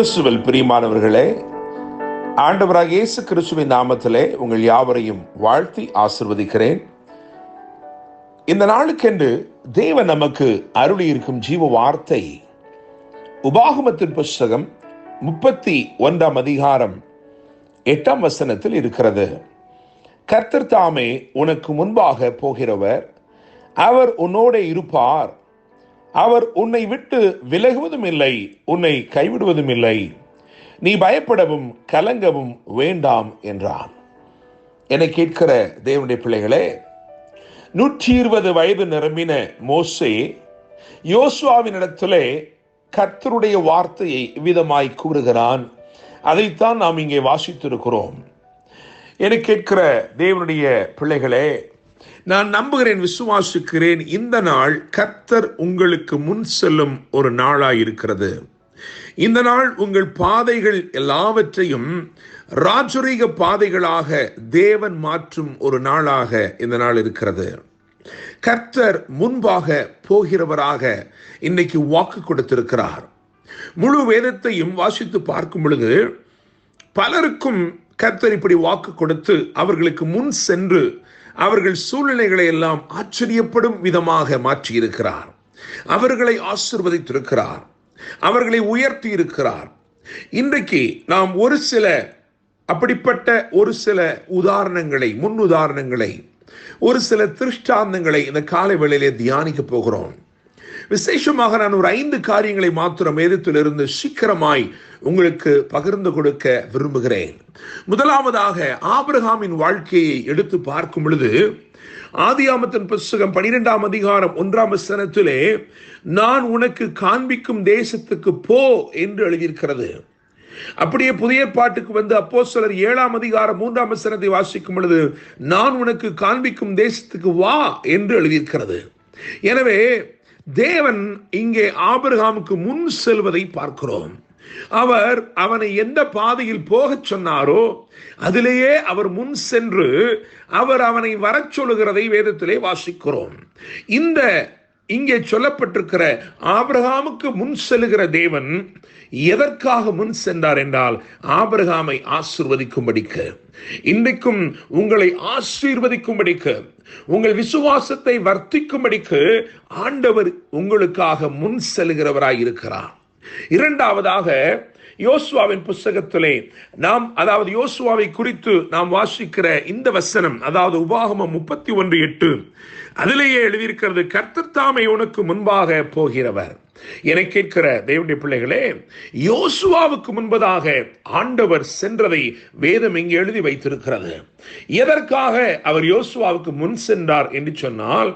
கிறிஸ்துவில் பிரியமானவர்களே, ஆண்டவராகிய இயேசு கிறிஸ்துவின் நாமத்திலே உங்கள் யாவரையும் வாழ்த்தி ஆசிர்வதிக்கிறேன். இந்த நாளுக்கென்று தேவன் நமக்கு அருளி இருக்கும் ஜீவ வார்த்தை உபாகமத்தின் புஸ்தகம் 31 அதிகாரம் 8 வசனத்தில் இருக்கிறது. கர்த்தர் தாமே உனக்கு முன்பாக போகிறவர், அவர் உன்னோட இருப்பார், அவர் உன்னை விட்டு விலகுவதும் இல்லை, உன்னை கைவிடுவதும் இல்லை, நீ பயப்படவும் கலங்கவும் வேண்டாம் என்றார். என்னை கேட்கிற தேவனுடைய பிள்ளைகளே, 120 வயது நிரம்பின மோசே யோசுவாவினிடத்திலே கர்த்தருடைய வார்த்தையை இவ்விதமாய் கூறுகிறான். அதைத்தான் நாம் இங்கே வாசித்திருக்கிறோம். என்னை கேட்கிற தேவனுடைய பிள்ளைகளே, நான் நம்புகிறேன், விசுவாசிக்கிறேன், இந்த நாள் கர்த்தர் உங்களுக்கு முன் செல்லும் ஒரு நாளாயிருக்கிறது. இந்த நாள் உங்கள் பாதைகள் எல்லாவற்றையும் ராஜரீக பாதைகளாக தேவன் மாற்றும் ஒரு நாளாக இந்த நாள் இருக்கிறது. கர்த்தர் முன்பாக போகிறவராக இன்னைக்கு வாக்கு கொடுத்திருக்கிறார். முழு வேதத்தையும் வாசித்து பார்க்கும் பொழுது பலருக்கும் கர்த்தர் இப்படி வாக்கு கொடுத்து அவர்களுக்கு முன் சென்று அவர்கள் சூழ்நிலைகளை எல்லாம் ஆச்சரியப்படும் விதமாக மாற்றியிருக்கிறார். அவர்களை ஆசீர்வதித்திருக்கிறார், அவர்களை உயர்த்தி இருக்கிறார். இன்றைக்கு நாம் அப்படிப்பட்ட ஒரு சில உதாரணங்களை, முன் உதாரணங்களை, ஒரு சில திருஷ்டாந்தங்களை இந்த காலை வேளையிலே தியானிக்க போகிறோம். விசேஷமாக நான் ஒரு 5 காரியங்களை மாத்திரம் வேதத்திலிருந்து சீக்கிரமாய் உங்களுக்கு பகிர்ந்து கொடுக்க விரும்புகிறேன். முதலாவதாக ஆபிரகாமின் வாழ்க்கையை எடுத்து பார்க்கும் பொழுது ஆதியாகமத்தின் புஸ்தகம் 12 அதிகாரம் 1 வசனத்திலே நான் உனக்கு காண்பிக்கும் தேசத்துக்கு போ என்று எழுதியிருக்கிறது. அப்படியே புதிய ஏற்பாட்டுக்கு வந்து அப்போஸ்தலர் 7 அதிகாரம் 3 வசனத்தை வாசிக்கும் பொழுது நான் உனக்கு காண்பிக்கும் தேசத்துக்கு வா என்று எழுதியிருக்கிறது. எனவே தேவன் இங்கே ஆபிரகாமுக்கு முன் செல்வதை பார்க்கிறோம். அவர் அவனை எந்த பாதையில் போகச் சொன்னாரோ அதிலேயே அவர் முன் சென்று அவர் அவனை வரச் சொல்லுகிறதை வேதத்திலே வாசிக்கிறோம். இங்கே சொல்லப்பட்டிருக்கிற ஆபிரகாமுக்கு முன் செல்லுகிற தேவன் எதற்காக முன் சென்றார் என்றால் ஆபிரகாமை ஆசீர்வதிக்கும்படிக்கு, இன்றைக்கும் உங்களை ஆசீர்வதிக்கும்படிக்கு, உங்கள் விசுவாசத்தை வர்த்திக்கும்படிக்கு ஆண்டவர் உங்களுக்காக முன் செல்கிறவராய் இருக்கிறார். இரண்டாவதாக யோசுவாவின் புஸ்தகத்திலே யோசுவாவை குறித்து நாம் வாசிக்கிற இந்த வசனம், அதாவது உபாகமம் 31:8, அதிலேயே எழுதியிருக்கிறது, கர்த்தர் தாமே உனக்கு முன்பாக போகிறவர். என கேட்கிற தேவனுடைய பிள்ளைகளே, யோசுவாவுக்கு முன்பதாக ஆண்டவர் சென்றதை வேதம் இங்கே எழுதி வைத்திருக்கிறது. எதற்காக அவர் யோசுவாவுக்கு முன் சென்றார் என்று சொன்னால்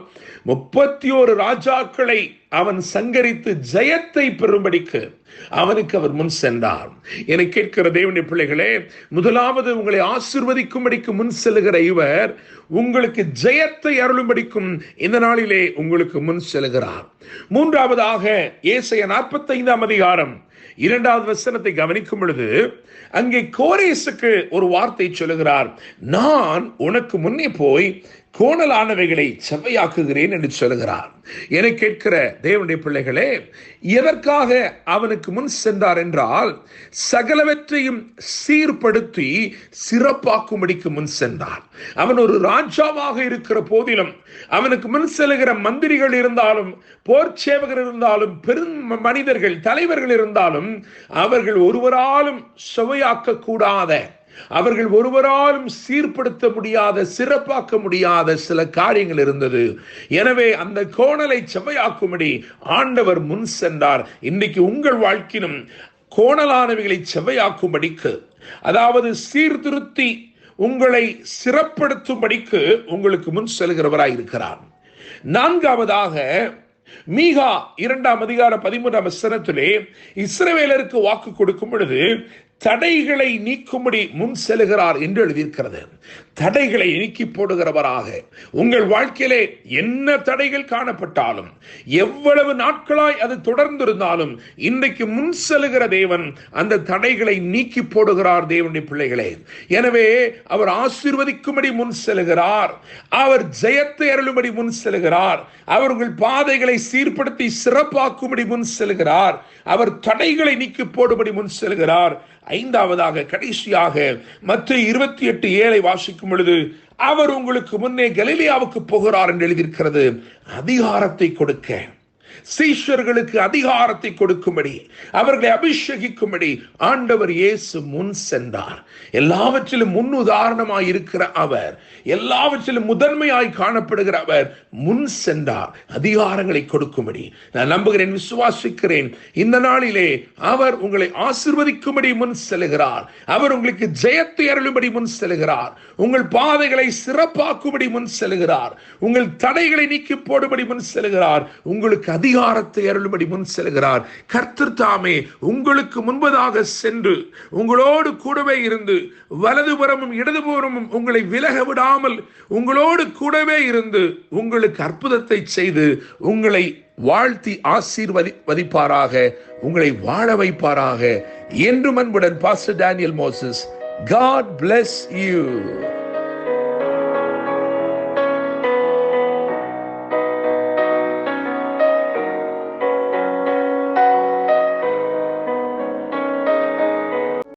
31 ராஜாக்களை அவன் சங்கரித்து ஜெயத்தை பெறும்படிக்கு அவனுக்கு அவர் முன் சென்றார். என கேட்கிற தேவனுடைய பிள்ளைகளே, முதலாவது உங்களை ஆசீர்வதிக்கும்படிக்கு முன் செல்லுகிற இவர் உங்களுக்கு ஜெயத்தை அருளும்படிக்கும் இந்த நாளிலே உங்களுக்கு முன் செல்கிறார். மூன்றாவதாக ஏசாயா 45 அதிகாரம் 2 வசனத்தை கவனிக்கும் பொழுது அங்கே கோரேசுக்கு ஒரு வார்த்தை சொல்லுகிறார், நான் உனக்கு முன்னே போய் கோணலானவைகளை செவ்வையாக்குகிறேன் என்று சொல்லுகிறார். என கேட்கிற தேவனுடைய பிள்ளைகளே, எதற்காக அவனுக்கு முன் சென்றார் என்றால் சகலவற்றையும் சீர்படுத்தி சிறப்பாக்கும்படிக்கு முன் சென்றார். அவன் ஒரு ராஜாவாக இருக்கிற போதிலும் அவனுக்கு முன் செல்லுகிற மந்திரிகள் இருந்தாலும், போர் சேவகர் இருந்தாலும், பெரும் மனிதர்கள், தலைவர்கள் இருந்தாலும் அவர்கள் ஒருவராலும் செவ்வையாக்க கூடாத, அவர்கள் ஒருவராலும் சீர்படுத்த முடியாத, சிறப்பாக்க முடியாத சில காரியங்கள் இருந்தது. எனவே அந்த கோணலை செவ்வையாக்கும்படி ஆண்டவர் முன் சென்றார். இன்றைக்கு உங்கள் வாழ்க்கையிலும் கோணலானவைகளை செவ்வையாக்கும்படிக்கு, அதாவது சீர்திருத்தி உங்களை சிறப்படுத்தும்படிக்கு உங்களுக்கு முன் செல்கிறவராய் இருக்கிறார். நான்காவதாக மீகா 2 அதிகாரம் 13 வசனத்திலே இஸ்ரவேலருக்கு வாக்கு கொடுக்கும் பொழுது தடைகளை நீக்கும்படி முன் செல்கிறார் என்று எழுதியிருக்கிறது. தடைகளை நீக்கி போடுகிறவராக, உங்கள் வாழ்க்கையிலே என்ன தடைகள் காணப்பட்டாலும், எவ்வளவு நாட்களாய் அது தொடர்ந்திருந்தாலும், இன்றைக்கு முன் செல்லுகிற தேவன் அந்த தடைகளை நீக்கி போடுகிறார். தேவனுடைய பிள்ளைகளே, எனவே அவர் ஆசீர்வதிக்கும்படி முன் செல்கிறார். அவர் ஜெயத்தை அருளும்படி முன் செல்கிறார். அவர் உங்கள் பாதைகளை சீர்படுத்தி சிறப்பாக்கும்படி முன் செல்கிறார். அவர் தடைகளை நீக்கி போடும்படி முன் செல்கிறார். ஐந்தாவதாக, கடைசியாக மத்தேயு 28:7 வாசிக்கும் பொழுது, அவர் உங்களுக்கு முன்னே கலிலேயாவுக்கு போகிறார் என்று எழுதியிருக்கிறது. அதிகாரத்தை கொடுக்க, சீஷர்களுக்கு அதிகாரத்தை கொடுக்கும்படி, அவர்களை அபிஷேகிக்கும்படி ஆண்டவர் இயேசு முன் சென்றார். எல்லாவற்றிலும் முன் உதாரணமாய் இருக்கிற அவர், எல்லாவற்றிலும் முதன்மையாய் காணப்படுகிற அவர் முன் சென்றார் அதிகாரங்களை கொடுக்கும்படி. நான் நம்புகிறேன், விசுவாசிக்கிறேன், இந்த நாளிலே அவர் உங்களை ஆசீர்வதிக்கும்படி முன் செல்கிறார். அவர் உங்களுக்கு ஜெயத்தை அருளும்படி முன் செல்கிறார். உங்கள் பாதைகளை சிறப்பாக்கும்படி முன் செல்கிறார். உங்கள் தடைகளை நீக்கி போடும்படி முன் செல்கிறார். உங்களுக்கு அதிகாரத்தை அருளும்படி முன் செல்கிறார். கர்த்தர் தாமே உங்களுக்கு முன்பதாக சென்று உங்களோடு கூடவே இருந்து, வலதுபுறமும் இடதுபுறமும் உங்களை விலக விடாமல் உங்களோடு கூடவே இருந்து உங்களுக்கு அற்புதத்தை செய்து உங்களை வாழ்த்தி ஆசீர்வதிப்பாராக, உங்களை வாழ வைப்பாராக. என்றும் அன்புடன் pastor Daniel Moses. God bless you.